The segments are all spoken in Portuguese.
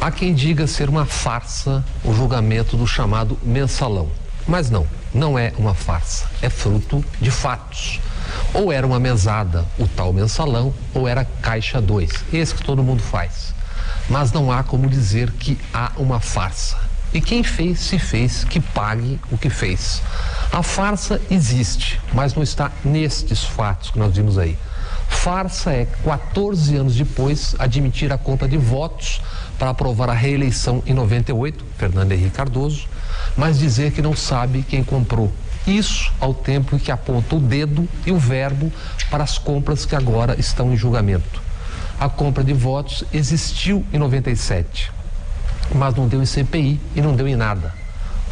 Há quem diga ser uma farsa o julgamento do chamado mensalão. Mas não é uma farsa, é fruto de fatos. Ou era uma mesada, o tal mensalão, ou era caixa 2, esse que todo mundo faz. Mas não há como dizer que há uma farsa. E quem fez, se fez, que pague o que fez. A farsa existe, mas não está nestes fatos que nós vimos aí. Farsa é, 14 anos depois, admitir a compra de votos para aprovar a reeleição em 98, Fernando Henrique Cardoso, mas dizer que não sabe quem comprou. Isso ao tempo em que aponta o dedo e o verbo para as compras que agora estão em julgamento. A compra de votos existiu em 97, mas não deu em CPI e não deu em nada.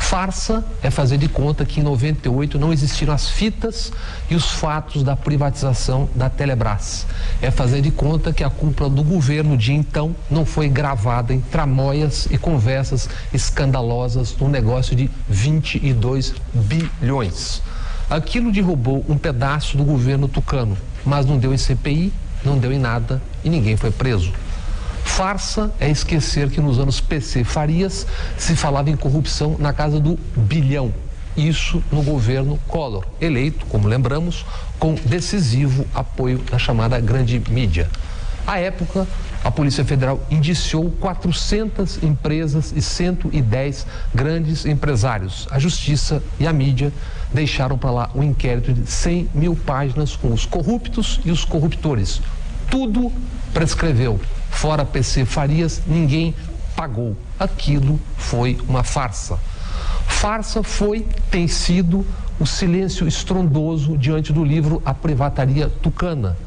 Farsa é fazer de conta que em 98 não existiram as fitas e os fatos da privatização da Telebrás. É fazer de conta que a cúpula do governo de então não foi gravada em tramóias e conversas escandalosas no negócio de 22 bilhões. Aquilo derrubou um pedaço do governo tucano, mas não deu em CPI, não deu em nada e ninguém foi preso. Farsa é esquecer que nos anos PC Farias se falava em corrupção na casa do bilhão. Isso no governo Collor, eleito, como lembramos, com decisivo apoio da chamada grande mídia. À época, a Polícia Federal indiciou 400 empresas e 110 grandes empresários. A Justiça e a mídia deixaram para lá um inquérito de 100 mil páginas com os corruptos e os corruptores. Tudo prescreveu. Fora PC Farias, ninguém pagou. Aquilo foi uma farsa. Farsa tem sido o silêncio estrondoso diante do livro A Privataria Tucana.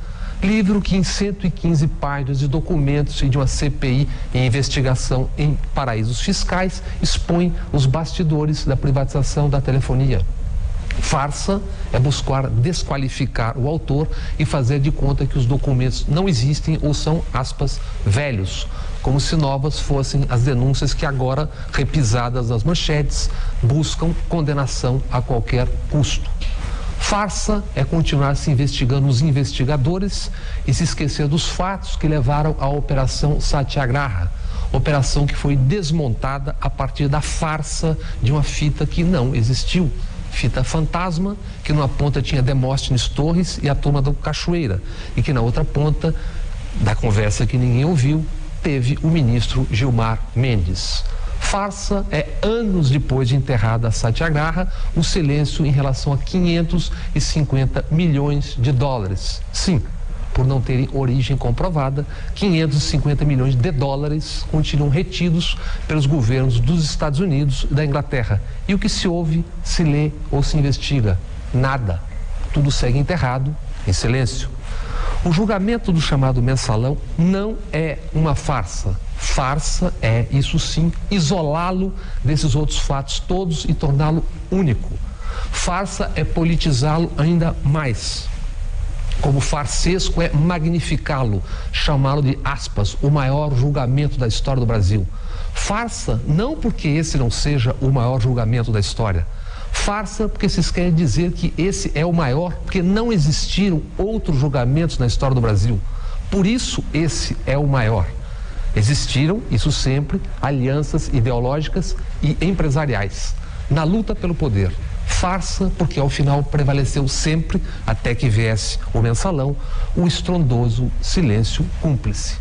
Livro que em 115 páginas de documentos e de uma CPI em investigação em paraísos fiscais expõe os bastidores da privatização da telefonia. Farsa é buscar desqualificar o autor e fazer de conta que os documentos não existem ou são, aspas, velhos, como se novas fossem as denúncias que agora, repisadas nas manchetes, buscam condenação a qualquer custo. Farsa é continuar se investigando os investigadores e se esquecer dos fatos que levaram à Operação Satyagraha, operação que foi desmontada a partir da farsa de uma fita que não existiu. Fita fantasma, que numa ponta tinha Demóstenes Torres e a turma do Cachoeira, e que na outra ponta, da conversa que ninguém ouviu, teve o ministro Gilmar Mendes. Farsa é, anos depois de enterrada a Satyagraha, o silêncio em relação a 550 milhões de dólares. Sim, por não terem origem comprovada, 550 milhões de dólares continuam retidos pelos governos dos Estados Unidos e da Inglaterra. E o que se ouve, se lê ou se investiga? Nada. Tudo segue enterrado, em silêncio. O julgamento do chamado mensalão não é uma farsa. Farsa é, isso sim, isolá-lo desses outros fatos todos e torná-lo único. Farsa é politizá-lo ainda mais. Como farsesco é magnificá-lo, chamá-lo de, aspas, o maior julgamento da história do Brasil. Farsa não porque esse não seja o maior julgamento da história. Farsa porque vocês querem dizer que esse é o maior, porque não existiram outros julgamentos na história do Brasil. Por isso, esse é o maior. Existiram, isso sempre, alianças ideológicas e empresariais na luta pelo poder. Farsa porque ao final prevaleceu sempre, até que viesse o mensalão, o estrondoso silêncio cúmplice.